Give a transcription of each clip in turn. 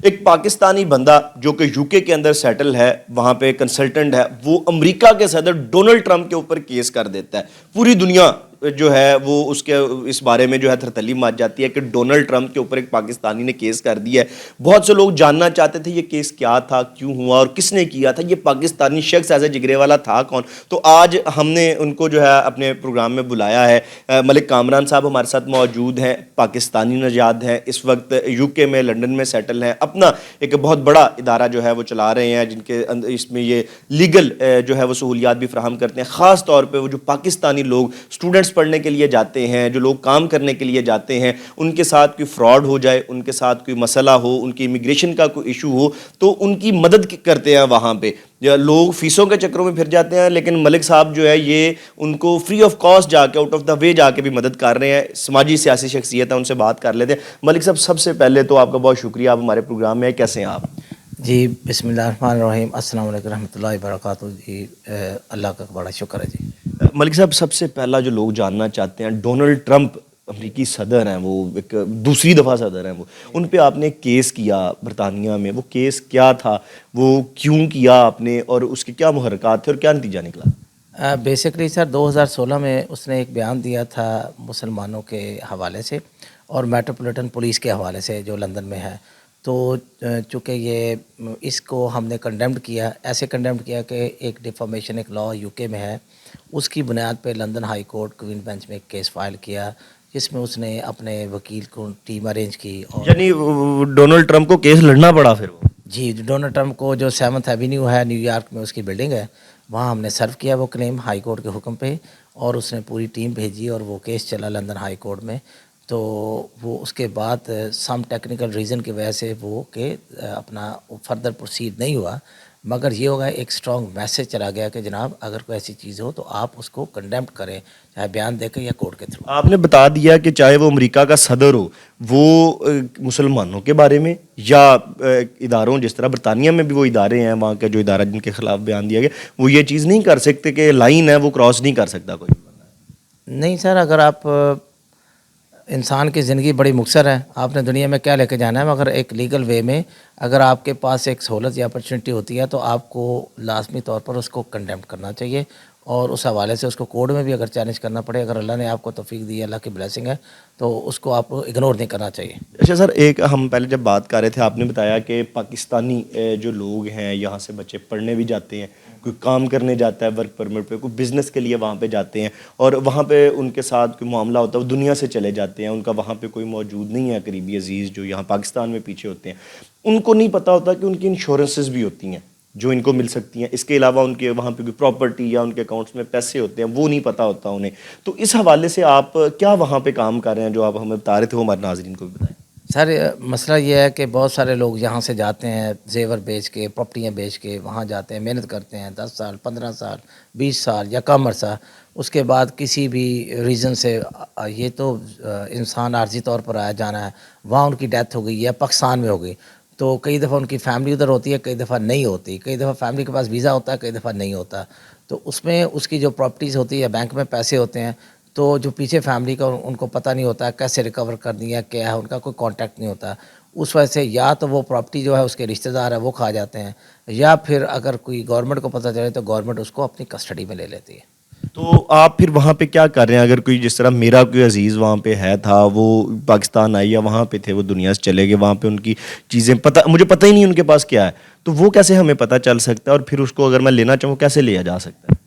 ایک پاکستانی بندہ جو کہ یو کے اندر سیٹل ہے, وہاں پہ کنسلٹنٹ ہے, وہ امریکہ کے صدر ڈونلڈ ٹرمپ کے اوپر کیس کر دیتا ہے. پوری دنیا جو ہے وہ اس بارے میں جو ہے تھرتھلی مچ جاتی ہے کہ ڈونلڈ ٹرمپ کے اوپر ایک پاکستانی نے کیس کر دیا ہے. بہت سے لوگ جاننا چاہتے تھے یہ کیس کیا تھا, کیوں ہوا اور کس نے کیا تھا, یہ پاکستانی شخص ایسے جگرے والا تھا کون. تو آج ہم نے ان کو جو ہے اپنے پروگرام میں بلایا ہے. ملک کامران صاحب ہمارے ساتھ موجود ہیں, پاکستانی نژاد ہیں, اس وقت یو کے میں لنڈن میں سیٹل ہیں, اپنا ایک بہت بڑا ادارہ جو ہے وہ چلا رہے ہیں, جن کے اس میں یہ لیگل جو ہے وہ سہولیات بھی فراہم کرتے ہیں. خاص طور پہ وہ جو پاکستانی لوگ اسٹوڈنٹس پڑھنے کے لیے جاتے ہیں, جو لوگ کام کرنے کے لیے جاتے ہیں, ان کے ساتھ کوئی فراڈ ہو جائے, ان کے ساتھ کوئی مسئلہ ہو, ان کی امیگریشن کا کوئی ایشو ہو, تو ان کی مدد کرتے ہیں. وہاں پہ لوگ فیسوں کے چکروں میں پھر جاتے ہیں, لیکن ملک صاحب جو ہے یہ ان کو فری آف کاسٹ جا کے, آؤٹ آف دا وے جا کے بھی مدد کر رہے ہیں. سماجی سیاسی شخصیت ہے, ان سے بات کر لیتے ہیں. ملک صاحب, سب سے پہلے تو آپ کا بہت شکریہ, آپ ہمارے پروگرام میں ہیں. کیسے ہیں آپ؟ جی بسم اللہ الرحمن الرحیم. السلام علیکم رحمۃ اللہ وبرکاتہ. جی اللہ کا بڑا شکر ہے. جی ملک صاحب, سب سے پہلا جو لوگ جاننا چاہتے ہیں, ڈونلڈ ٹرمپ امریکی صدر ہیں, وہ ایک دوسری دفعہ صدر ہیں, وہ ان پہ آپ نے کیس کیا برطانیہ میں, وہ کیس کیا تھا, وہ کیوں کیا آپ نے, اور اس کے کیا محرکات تھے اور کیا نتیجہ نکلا؟ بیسکلی سر 2016 میں اس نے ایک بیان دیا تھا مسلمانوں کے حوالے سے اور میٹروپولیٹن پولیس کے حوالے سے جو لندن میں ہے. تو چونکہ یہ اس کو ہم نے کنڈیمڈ کیا, ایسے کنڈیمڈ کیا کہ ایک ڈیفامیشن ایک لا یو کے میں ہے, اس کی بنیاد پہ London high court queen bench میں ایک کیس فائل کیا, جس میں اس نے اپنے وکیل کو ٹیم ارینج کی. اور یعنی ڈونلڈ ٹرمپ کو کیس لڑنا پڑا پھر وہ؟ جی, ڈونلڈ ٹرمپ کو جو 7th ایونیو ہے نیو یارک میں, اس کی بلڈنگ ہے, وہاں ہم نے سرو کیا وہ کلیم ہائی کورٹ کے حکم پہ, اور اس نے پوری ٹیم بھیجی اور وہ کیس چلا لندن ہائی کورٹ میں. تو وہ اس کے بعد سم ٹیکنیکل ریزن کی وجہ سے وہ کہ اپنا فردر پروسیڈ نہیں ہوا, مگر یہ ہوگا ایک اسٹرانگ میسج چلا گیا کہ جناب اگر کوئی ایسی چیز ہو تو آپ اس کو کنڈیمڈ کریں, چاہے بیان دے کے یا کورٹ کے تھرو. آپ نے بتا دیا کہ چاہے وہ امریکہ کا صدر ہو, وہ مسلمانوں کے بارے میں یا اداروں, جس طرح برطانیہ میں بھی وہ ادارے ہیں, وہاں کا جو ادارہ جن کے خلاف بیان دیا گیا, وہ یہ چیز نہیں کر سکتے کہ لائن ہے وہ کراس نہیں کر سکتا کوئی؟ نہیں سر, اگر آپ انسان کی زندگی بڑی مختصر ہے, آپ نے دنیا میں کیا لے کے جانا ہے, مگر ایک لیگل وے میں اگر آپ کے پاس ایک سہولت یا اپرچونٹی ہوتی ہے تو آپ کو لازمی طور پر اس کو کنڈیمڈ کرنا چاہیے, اور اس حوالے سے اس کو کورٹ میں بھی اگر چیلنج کرنا پڑے, اگر اللہ نے آپ کو توفیق دی, اللہ کی بلیسنگ ہے, تو اس کو آپ اگنور نہیں کرنا چاہیے. اچھا سر, ایک ہم پہلے جب بات کر رہے تھے, آپ نے بتایا کہ پاکستانی جو لوگ ہیں یہاں سے بچے پڑھنے بھی جاتے ہیں, کوئی کام کرنے جاتا ہے ورک پرمٹ پہ, کوئی بزنس کے لیے وہاں پہ جاتے ہیں, اور وہاں پہ ان کے ساتھ کوئی معاملہ ہوتا ہے, وہ دنیا سے چلے جاتے ہیں, ان کا وہاں پہ کوئی موجود نہیں ہے قریبی عزیز جو یہاں پاکستان میں پیچھے ہوتے ہیں. ان کو نہیں پتہ ہوتا کہ ان کی انشورنسز بھی ہوتی ہیں جو ان کو مل سکتی ہیں, اس کے علاوہ ان کے وہاں پہ کوئی پراپرٹی یا ان کے اکاؤنٹس میں پیسے ہوتے ہیں, وہ نہیں پتہ ہوتا انہیں. تو اس حوالے سے آپ کیا وہاں پہ کام کر رہے ہیں جو آپ ہمیں بتا رہے تھے, وہ ہمارے ناظرین کو بھی بتائیں. سر مسئلہ یہ ہے کہ بہت سارے لوگ یہاں سے جاتے ہیں زیور بیچ کے, پراپرٹیاں بیچ کے, وہاں جاتے ہیں, محنت کرتے ہیں 10 سال 15 سال 20 سال یا کم عرصہ, اس کے بعد کسی بھی ریزن سے, یہ تو انسان عارضی طور پر آیا جانا ہے, وہاں ان کی ڈیتھ ہو گئی یا پاکستان میں ہو گئی, تو کئی دفعہ ان کی فیملی ادھر ہوتی ہے, کئی دفعہ نہیں ہوتی, کئی دفعہ فیملی کے پاس ویزا ہوتا ہے, کئی دفعہ نہیں ہوتا. تو اس میں اس کی جو پراپرٹیز ہوتی ہے, بینک میں پیسے ہوتے ہیں, تو جو پیچھے فیملی کا ان کو پتہ نہیں ہوتا ہے کیسے ریکور کرنی ہے, کیا ہے, ان کا کوئی کانٹیکٹ نہیں ہوتا. اس وجہ سے یا تو وہ پراپرٹی جو ہے اس کے رشتہ دار ہے وہ کھا جاتے ہیں, یا پھر اگر کوئی گورنمنٹ کو پتہ چلے تو گورنمنٹ اس کو اپنی کسٹڈی میں لے لیتی ہے. تو آپ پھر وہاں پہ کیا کر رہے ہیں؟ اگر کوئی جس طرح میرا کوئی عزیز وہاں پہ ہے تھا, وہ پاکستان آئی یا وہاں پہ تھے, وہ دنیا سے چلے گئے, وہاں پہ ان کی چیزیں مجھے پتہ ہی نہیں ان کے پاس کیا ہے, تو وہ کیسے ہمیں پتہ چل سکتا ہے, اور پھر اس کو اگر میں لینا چاہوں کیسے لیا جا سکتا ہے؟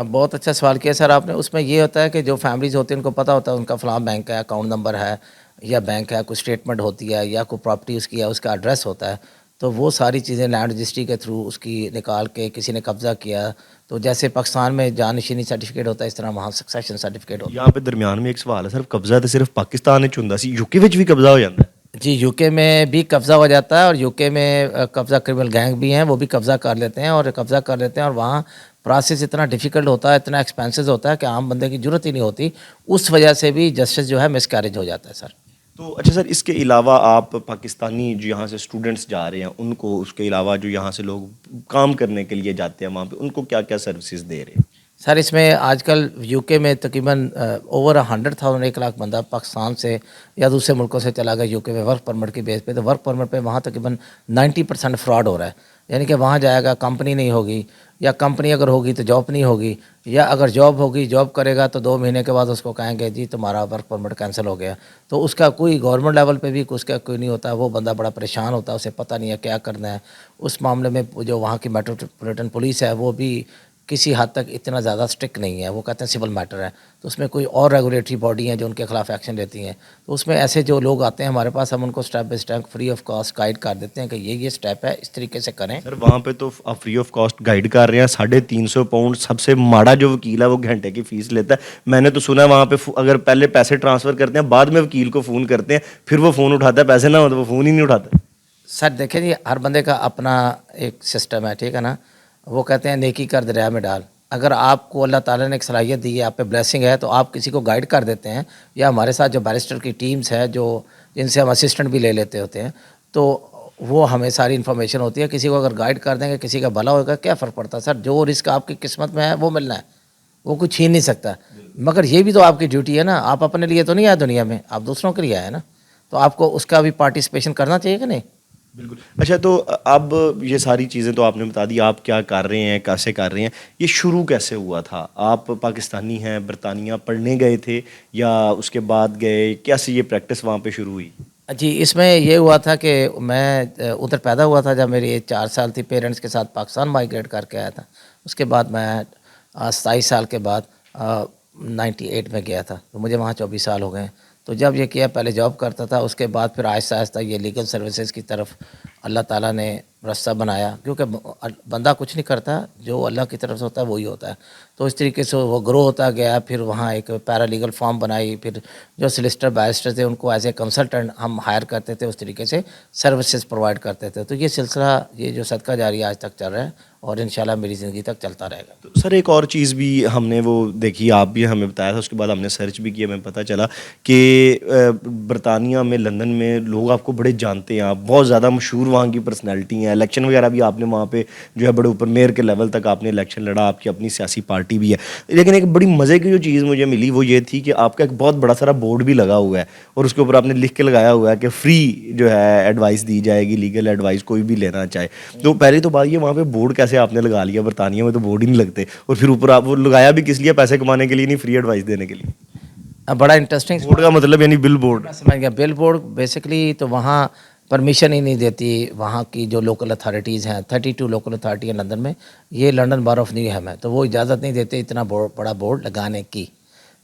بہت اچھا سوال کیا سر آپ نے. اس میں یہ ہوتا ہے کہ جو فیملیز ہوتی ہیں ان کو پتہ ہوتا ہے ان کا فلاں بینک کا اکاؤنٹ نمبر ہے یا بینک ہے, کوئی اسٹیٹمنٹ ہوتی ہے یا کوئی پراپرٹی اس کی ہے, اس کا ایڈریس ہوتا ہے, تو وہ ساری چیزیں لینڈ رجسٹری کے تھرو اس کی نکال کے کسی نے قبضہ کیا, تو جیسے پاکستان میں جانشینی سرٹیفکیٹ ہوتا ہے, اس طرح وہاں سکسیشن سرٹیفکیٹ ہوتا ہے. یہاں پہ درمیان میں ایک سوال ہے سر, قبضہ تو صرف پاکستان میں ہوندا سی, یو کے وچ بھی قبضہ ہو جاتا ہے؟ جی یو کے میں بھی قبضہ ہو جاتا ہے, اور یو کے میں قبضہ کرمنل گینگ بھی ہیں, وہ بھی قبضہ کر لیتے ہیں, اور قبضہ کر لیتے ہیں, اور وہاں پروسیس اتنا ڈیفیکلٹ ہوتا ہے, اتنا ایکسپینسز ہوتا ہے کہ عام بندے کی ضرورت ہی نہیں ہوتی, اس وجہ سے بھی جسٹس جو ہے مس کیریج ہو جاتا ہے سر. تو اچھا سر, اس کے علاوہ آپ پاکستانی جو یہاں سے اسٹوڈنٹس جا رہے ہیں ان کو, اس کے علاوہ جو یہاں سے لوگ کام کرنے کے لیے جاتے ہیں وہاں پہ, ان کو کیا کیا سروسز دے رہے ہیں؟ سر اس میں آج کل یو کے میں تقریباً اوور 100,000 1 لاکھ بندہ پاکستان سے یا دوسرے ملکوں سے چلا گیا یو کے میں ورک پرمٹ کی بیس پہ. تو ورک پرمٹ پہ وہاں تقریباً 90% فراڈ ہو رہا ہے. یعنی کہ وہاں جائے گا, کمپنی نہیں ہوگی, یا کمپنی اگر ہوگی تو جاب نہیں ہوگی, یا اگر جاب ہوگی, جاب کرے گا تو 2 مہینے کے بعد اس کو کہیں گے جی تمہارا ورک پرمٹ کینسل ہو گیا. تو اس کا کوئی گورنمنٹ لیول پہ بھی اس کا کوئی نہیں ہوتا. وہ بندہ بڑا پریشان ہوتا ہے, اسے پتہ نہیں ہے کیا کرنا ہے. اس معاملے میں جو وہاں کی میٹروپولیٹن پولیس ہے وہ بھی کسی حد تک اتنا زیادہ اسٹرکٹ نہیں ہے. وہ کہتے ہیں سول میٹر ہے, تو اس میں کوئی اور ریگولیٹری باڈی ہیں جو ان کے خلاف ایکشن لیتی ہیں. تو اس میں ایسے جو لوگ آتے ہیں ہمارے پاس, ہم ان کو step by step free of cost guide کر دیتے ہیں کہ یہ اسٹیپ ہے, اس طریقے سے کریں. سر وہاں پہ تو آپ فری آف کاسٹ گائیڈ کر رہے ہیں. 350 پاؤنڈ سب سے ماڑا جو وکیل ہے وہ گھنٹے کی فیس لیتا ہے. میں نے تو سنا ہے وہاں پہ اگر پہلے پیسے ٹرانسفر کرتے ہیں, بعد میں وکیل کو فون کرتے ہیں, پھر وہ فون اٹھاتا ہے, پیسے نہ ہو تو وہ فون ہی نہیں اٹھاتا. سر دیکھیں جی, ہر بندے کا اپنا ایک سسٹم ہے, ٹھیک ہے نا. وہ کہتے ہیں نیکی کر دریا میں ڈال. اگر آپ کو اللہ تعالیٰ نے ایک صلاحیت دی ہے, آپ پہ بلیسنگ ہے, تو آپ کسی کو گائیڈ کر دیتے ہیں. یا ہمارے ساتھ جو بیرسٹر کی ٹیمز ہے جو جن سے ہم اسسٹنٹ بھی لے لیتے ہوتے ہیں, تو وہ ہمیں ساری انفارمیشن ہوتی ہے. کسی کو اگر گائیڈ کر دیں گے, کسی کا بھلا ہوگا, کیا فرق پڑتا ہے سر. جو رزق آپ کی قسمت میں ہے وہ ملنا ہے, وہ کوئی چھین نہیں سکتا. مگر یہ بھی تو آپ کی ڈیوٹی ہے نا. آپ اپنے لیے تو نہیں آئے دنیا میں, آپ دوسروں کے لیے آئے نا. تو آپ کو اس کا بھی پارٹیسپیشن کرنا چاہیے کہ نہیں. بالکل. اچھا, تو اب یہ ساری چیزیں تو آپ نے بتا دی, آپ کیا کر رہے ہیں, کیسے کر رہے ہیں. یہ شروع کیسے ہوا تھا؟ آپ پاکستانی ہیں, برطانیہ پڑھنے گئے تھے یا اس کے بعد گئے, کیسے یہ پریکٹس وہاں پہ شروع ہوئی؟ جی, اس میں یہ ہوا تھا کہ میں ادھر پیدا ہوا تھا جب میری 4 سال تھی. پیرنٹس کے ساتھ پاکستان مائیگریٹ کر کے آیا تھا. اس کے بعد میں 27 سال کے بعد 98 میں گیا تھا. تو مجھے وہاں 24 سال ہو گئے. تو جب یہ کیا, پہلے جاب کرتا تھا, اس کے بعد پھر آہستہ آہستہ یہ لیگل سروسز کی طرف اللہ تعالیٰ نے رستہ بنایا. کیونکہ بندہ کچھ نہیں کرتا, جو اللہ کی طرف سے ہوتا ہے وہی ہوتا ہے. تو اس طریقے سے وہ گرو ہوتا گیا. پھر وہاں ایک پیرا لیگل فارم بنائی. پھر جو سلسٹر بیرسٹر تھے ان کو ایز اے کنسلٹنٹ ہم ہائر کرتے تھے, اس طریقے سے سروسز پرووائڈ کرتے تھے. تو یہ سلسلہ, یہ جو صدقہ جاری آج تک چل رہا ہے, اور انشاءاللہ میری زندگی تک چلتا رہے گا. تو سر ایک اور چیز بھی ہم نے وہ دیکھی, آپ بھی ہمیں بتایا تھا, اس کے بعد ہم نے سرچ بھی کیا, ہمیں پتہ چلا کہ برطانیہ میں, لندن میں لوگ آپ کو بڑے جانتے ہیں, آپ بہت زیادہ مشہور وہاں کی پرسنالٹی ہیں. الیکشن وغیرہ بھی آپ نے وہاں پہ جو ہے بڑے اوپر میئر کے لیول تک آپ نے الیکشن لڑا, آپ کی اپنی سیاسی پارٹی بھی ہے. لیکن ایک بڑی مزے کی جو چیز مجھے ملی وہ یہ تھی کہ آپ کا ایک بہت بڑا سارا بورڈ بھی لگا ہوا ہے, اور اس کے اوپر آپ نے لکھ کے لگایا ہوا ہے کہ فری جو ہے ایڈوائس دی جائے گی, لیگل ایڈوائس کوئی بھی لینا چاہے. تو پہلی تو بات یہ, وہاں پہ بورڈ کیسے آپ نے لگا لیا؟ برطانیہ میں تو بورڈ ہی نہیں لگتے. اور پھر اوپر آپ وہ لگایا بھی کس لیے؟ پیسے کمانے کے لیے نہیں, فری ایڈوائس دینے کے لیے. بڑا انٹرسٹنگ بورڈ کا مطلب یعنی بل بورڈ. سمجھ گیا. بل بورڈ بیسکلی تو وہاں پرمیشن ہی نہیں دیتی وہاں کی جو لوکل اتھارٹیز ہیں. 32 لوکل اتھارٹی ہیں لندن میں. یہ لندن بار آف نیوہیم ہے, تو وہ اجازت نہیں دیتے اتنا بڑا بورڈ لگانے کی.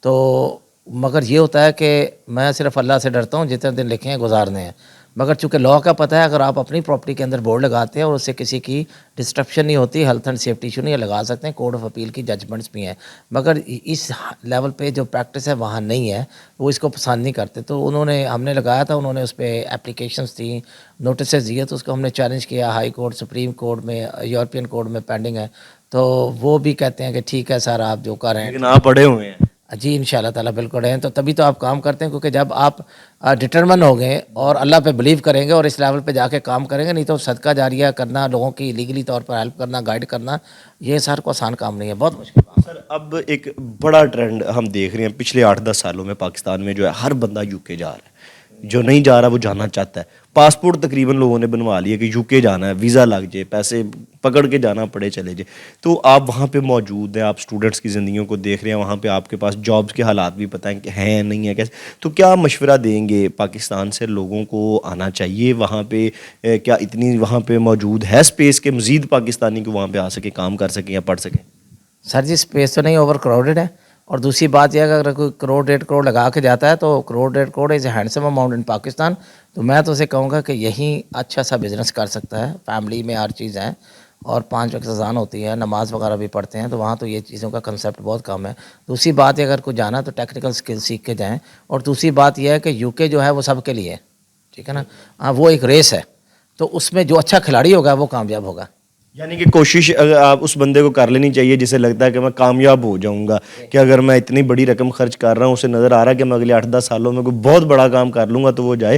تو مگر یہ ہوتا ہے کہ میں صرف اللہ سے ڈرتا ہوں, جتنے دن لکھے ہیں گزارنے ہیں. مگر چونکہ لا کا پتہ ہے, اگر آپ اپنی پراپرٹی کے اندر بورڈ لگاتے ہیں اور اس سے کسی کی ڈسٹرپشن نہیں ہوتی, ہیلتھ اینڈ سیفٹی ایشو نہیں, لگا سکتے ہیں. کورٹ آف اپیل کی ججمنٹس بھی ہیں. مگر اس لیول پہ جو پریکٹس ہے وہاں نہیں ہے, وہ اس کو پسند نہیں کرتے. تو انہوں نے, ہم نے لگایا تھا, انہوں نے اس پہ اپلیکیشنس تھیں, نوٹسز دیے, تو اس کو ہم نے چیلنج کیا. ہائی کورٹ, سپریم کورٹ میں, یورپین کورٹ میں پینڈنگ ہے. تو وہ بھی کہتے ہیں کہ ٹھیک ہے سر آپ جو کر رہے ہیں. لیکن آپ پڑھے ہوئے ہیں. جی ان شاء اللہ تعالیٰ بالکل ہیں. تو تبھی تو آپ کام کرتے ہیں, کیونکہ جب آپ ڈٹرمن ہو گئے اور اللہ پہ بلیو کریں گے اور اس لیول پہ جا کے کام کریں گے. نہیں تو صدقہ جاریہ کرنا, لوگوں کی لیگلی طور پر ہیلپ کرنا, گائیڈ کرنا, یہ سر کو آسان کام نہیں ہے, بہت مشکل کام ہے. سر اب ایک بڑا ٹرینڈ ہم دیکھ رہے ہیں پچھلے 8-10 سالوں میں پاکستان میں, جو ہے ہر بندہ یو کے جا رہا ہے. جو نہیں جا رہا وہ جانا چاہتا ہے. پاسپورٹ تقریباً لوگوں نے بنوا لیا کہ یو کے جانا ہے, ویزا لگ جائے, پیسے پکڑ کے جانا پڑے, چلے جائے. تو آپ وہاں پہ موجود ہیں, آپ اسٹوڈنٹس کی زندگیوں کو دیکھ رہے ہیں, وہاں پہ آپ کے پاس جابس کے حالات بھی پتہ ہیں کہ ہیں نہیں ہیں کیسے. تو کیا مشورہ دیں گے پاکستان سے لوگوں کو آنا چاہیے وہاں پہ؟ کیا اتنی وہاں پہ موجود ہے اسپیس کہ مزید پاکستانی کو وہاں پہ آ سکے, کام کر سکیں یا پڑھ سکیں؟ سر جی اسپیس تو نہیں, اوور کراؤڈڈ ہے. اور دوسری بات یہ ہے کہ اگر کوئی 1-1.5 کروڑ لگا کے جاتا ہے تو 1-1.5 کروڑ از اے ہینڈسم اماؤنٹ ان پاکستان. تو میں تو اسے کہوں گا کہ یہیں اچھا سا بزنس کر سکتا ہے. فیملی میں ہر چیز ہے, اور 5 وقت اذان ہوتی ہے, نماز وغیرہ بھی پڑھتے ہیں. تو وہاں تو یہ چیزوں کا کنسیپٹ بہت کم ہے. دوسری بات یہ, اگر کوئی جانا تو ٹیکنیکل سکل سیکھ کے جائیں. اور دوسری بات یہ ہے کہ یو کے جو ہے وہ سب کے لیے ہے, ٹھیک ہے نا. ہاں وہ ایک ریس ہے, تو اس میں جو اچھا کھلاڑی ہوگا وہ کامیاب ہوگا. یعنی کہ کوشش اگر آپ اس بندے کو کر لینی چاہیے جسے لگتا ہے کہ میں کامیاب ہو جاؤں گا, کہ اگر میں اتنی بڑی رقم خرچ کر رہا ہوں, اسے نظر آ رہا ہے کہ میں اگلے 8-10 سالوں میں کوئی بہت بڑا کام کر لوں گا, تو وہ جائے.